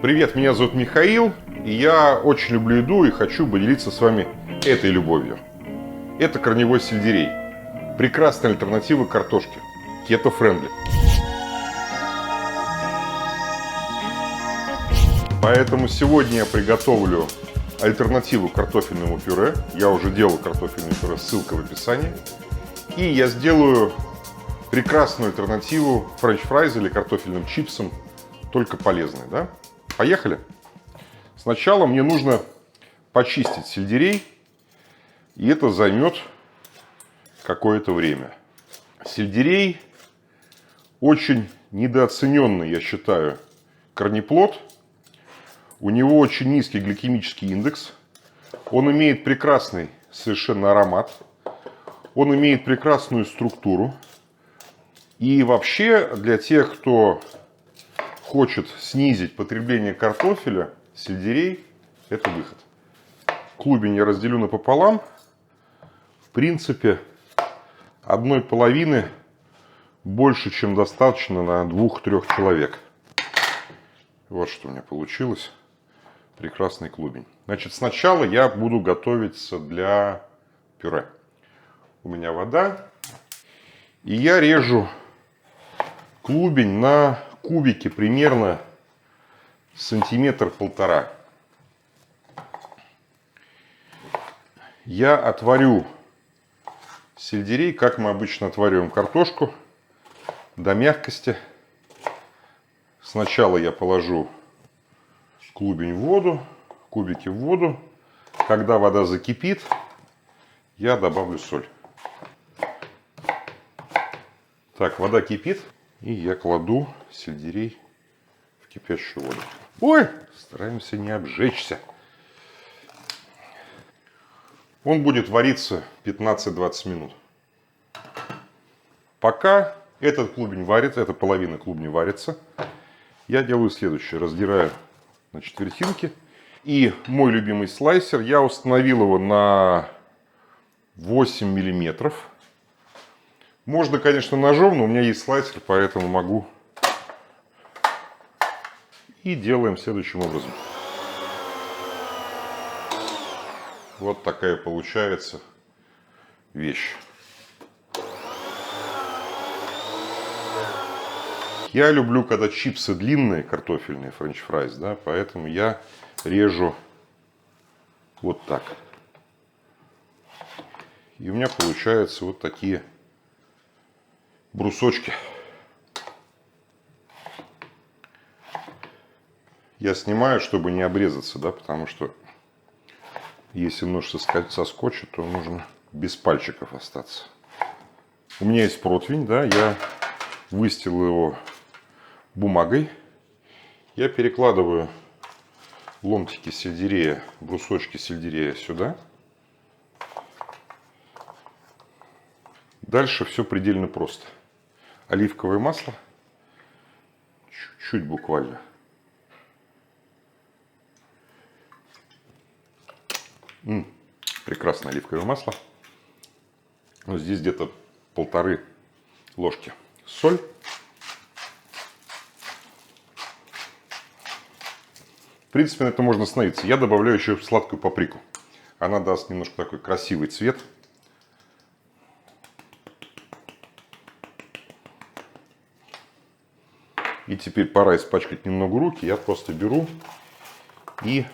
Привет, меня зовут Михаил, и я очень люблю еду и хочу поделиться с вами этой любовью. Это корневой сельдерей. Прекрасная альтернатива картошке. Кето-френдли. Поэтому сегодня я приготовлю альтернативу картофельному пюре. Я уже делал картофельное пюре, ссылка в описании. И я сделаю прекрасную альтернативу френч-фрайз или картофельным чипсам, только полезные, да? Поехали! Сначала мне нужно почистить сельдерей, и это займет какое-то время. Сельдерей очень недооцененный, я считаю, корнеплод. У него очень низкий гликемический индекс. Он имеет прекрасный совершенно аромат. Он имеет прекрасную структуру. И вообще, для тех, кто хочет снизить потребление картофеля, сельдерей – это выход. Клубень я разделю напополам. В принципе, одной половины больше, чем достаточно на 2-3 человек. Вот что у меня получилось. Прекрасный клубень. Значит, сначала я буду готовиться для пюре. У меня вода. И я режу клубень на кубики примерно 1-1,5 сантиметра. Я отварю сельдерей, как мы обычно отвариваем картошку, до мягкости. Сначала я положу клубень в воду, кубики в воду. Когда вода закипит, я добавлю соль. Так, вода кипит, и я кладу сельдерей в кипящую воду. Ой, стараемся не обжечься. Он будет вариться 15-20 минут. Пока этот клубень варится, эта половина клубня варится, я делаю следующее. Раздираю на четвертинки. И мой любимый слайсер, я установил его на 8 миллиметров. Можно, конечно, ножом, но у меня есть слайсер, поэтому могу. И делаем следующим образом. Вот такая получается вещь. Я люблю, когда чипсы длинные, картофельные, френч-фрайз, да, поэтому я режу вот так. И у меня получаются вот такие брусочки. Я снимаю, чтобы не обрезаться, да, потому что если нож соскочит, то нужно без пальчиков остаться. У меня есть противень, да, я выстилал его бумагой. Я перекладываю ломтики сельдерея, брусочки сельдерея сюда. Дальше все предельно просто. Оливковое масло, чуть-чуть буквально. Прекрасное оливковое масло. Вот здесь где-то 1,5 ложки. Соль. В принципе, на это можно остановиться. Я добавляю еще сладкую паприку. Она даст немножко такой красивый цвет. И теперь пора испачкать немного руки. Я просто беру и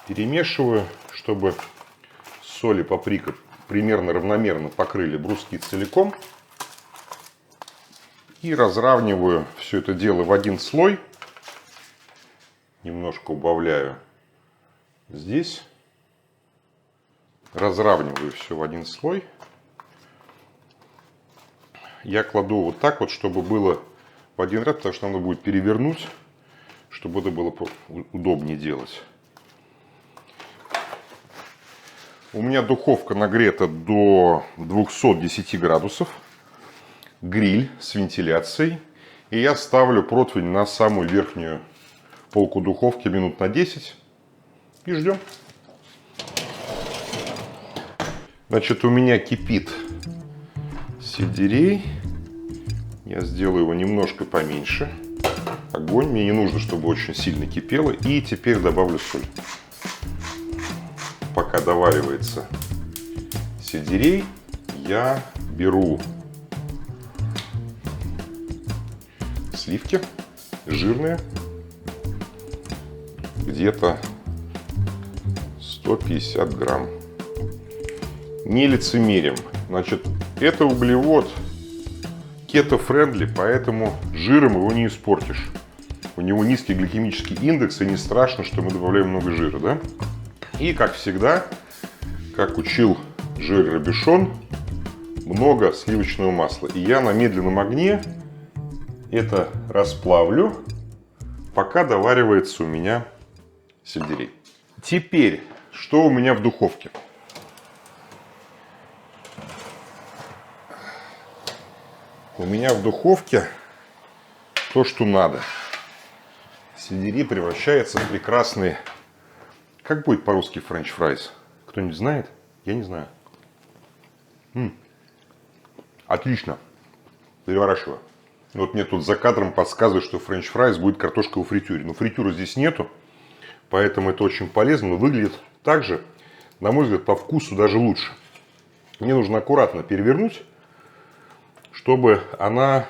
перемешиваю, чтобы соль и паприка примерно равномерно покрыли бруски целиком. И разравниваю все это дело в один слой. Немножко убавляю здесь. Разравниваю все в один слой. Я кладу вот так вот, чтобы было в один ряд, потому что надо будет перевернуть, чтобы это было удобнее делать. У меня духовка нагрета до 210 градусов. Гриль с вентиляцией. И я ставлю противень на самую верхнюю полку духовки минут на 10. И ждем. Значит, у меня кипит сельдерей. Я сделаю его немножко поменьше. огонь. Мне не нужно, чтобы очень сильно кипело. И теперь добавлю соль. Пока доваривается сельдерей, я беру сливки жирные, где-то 150 грамм. Не лицемерим. Значит, это углевод кето-френдли, поэтому жиром его не испортишь. У него низкий гликемический индекс, и не страшно, что мы добавляем много жира, да? И, как всегда, как учил Жоэль Робюшон, много сливочного масла. И я на медленном огне это расплавлю, пока доваривается у меня сельдерей. Теперь, что у меня в духовке? У меня в духовке то, что надо. Сельдерей превращается в прекрасные... Как будет по-русски френч фрайс? Кто-нибудь знает? Я не знаю. Отлично. Переворачиваю. Вот мне тут за кадром подсказывают, что френч фрайс будет картошка во фритюре. Но фритюра здесь нету, поэтому это очень полезно. Но выглядит также, на мой взгляд, по вкусу даже лучше. Мне нужно аккуратно перевернуть, чтобы она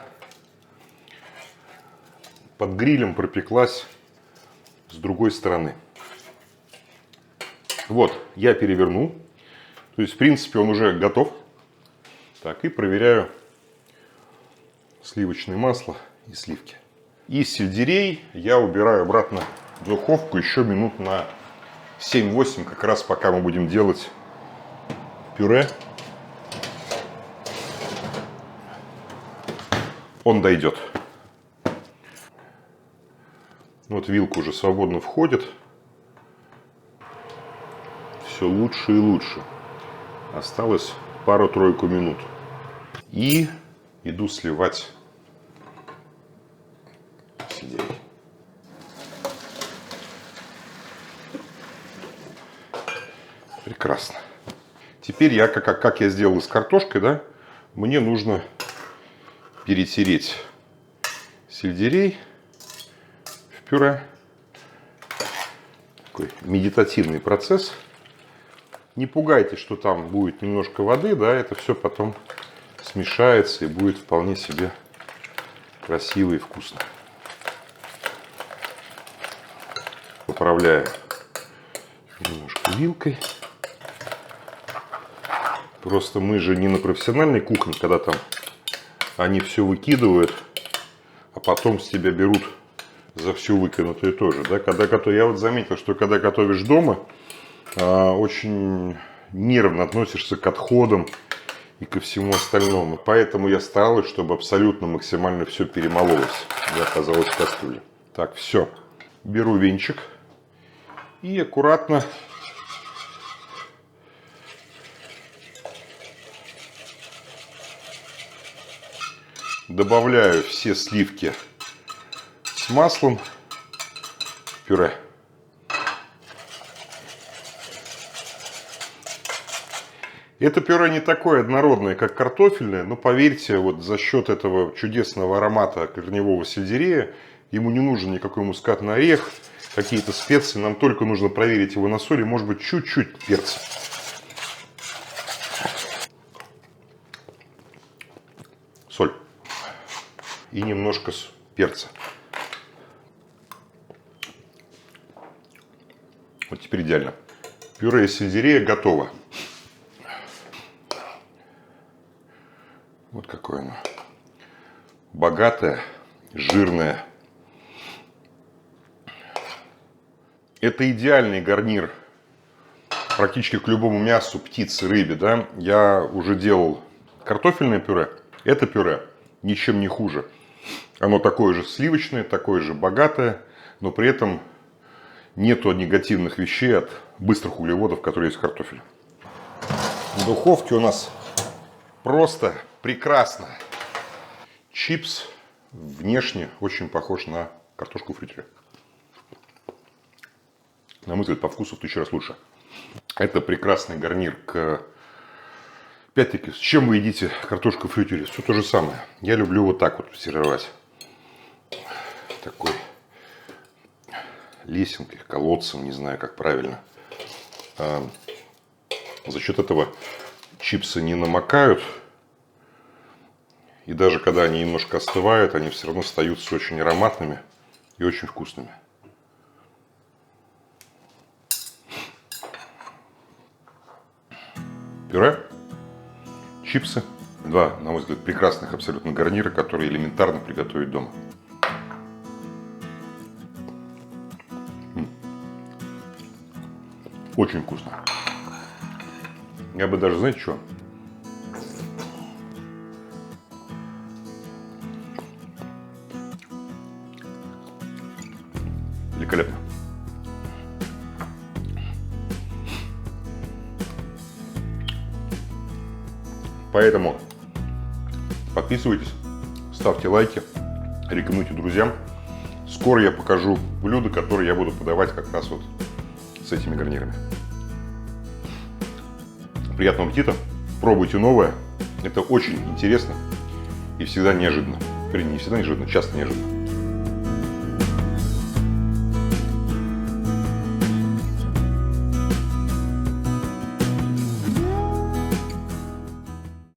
под грилем пропеклась с другой стороны. Вот, я перевернул. То есть, в принципе, он уже готов. Так, и проверяю сливочное масло и сливки. И сельдерей я убираю обратно в духовку еще минут на 7-8, как раз пока мы будем делать пюре. Он дойдет. Вот вилка уже свободно входит. Все лучше и лучше. Осталось пару-тройку минут. И иду сливать сельдерей. Прекрасно. Теперь я, как я сделал с картошкой, да, мне нужно перетереть сельдерей в пюре. Такой медитативный процесс. Не пугайтесь, что там будет немножко воды, да, это все потом смешается и будет вполне себе красиво и вкусно. Поправляю немножко вилкой. Просто мы же не на профессиональной кухне, когда там они все выкидывают, а потом с тебя берут за всю выкинутую тоже. Да? Я вот заметил, что когда готовишь дома, очень нервно относишься к отходам и ко всему остальному. Поэтому я старалась, чтобы абсолютно максимально все перемололось и оказалось в кастрюле. Так, все. Беру венчик и аккуратно добавляю все сливки с маслом в пюре. Это пюре не такое однородное, как картофельное, но поверьте, вот за счет этого чудесного аромата корневого сельдерея ему не нужен никакой мускатный орех, какие-то специи, нам только нужно проверить его на соли, может быть чуть-чуть перца. Соль. И немножко перца. Вот теперь идеально. Пюре из сельдерея готово. Вот какое оно. Богатое, жирное. Это идеальный гарнир практически к любому мясу, птице, рыбе. Да? Я уже делал картофельное пюре. Это пюре ничем не хуже. Оно такое же сливочное, такое же богатое, но при этом нету негативных вещей от быстрых углеводов, которые есть в картофеле. В духовке у нас просто прекрасно. Чипс внешне очень похож на картошку фри. На мой взгляд, по вкусу в 1000 раз лучше. Это прекрасный гарнир к... Опять-таки, с чем вы едите картошку фри? Все то же самое. Я люблю вот так вот сервировать. такой лесенкой, колодцем, не знаю, как правильно. За счет этого чипсы не намокают. И даже когда они немножко остывают, они все равно остаются очень ароматными и очень вкусными. Пюре, чипсы. Два, на мой взгляд, прекрасных абсолютно гарнира, которые элементарно приготовить дома. Очень вкусно. Я бы даже, знаете что? Великолепно. Поэтому подписывайтесь, ставьте лайки, рекомендуйте друзьям. Скоро я покажу блюда, которые я буду подавать как раз вот с этими гарнирами. Приятного аппетита, пробуйте новое. Это очень интересно и всегда неожиданно. Вернее, не всегда неожиданно, часто неожиданно.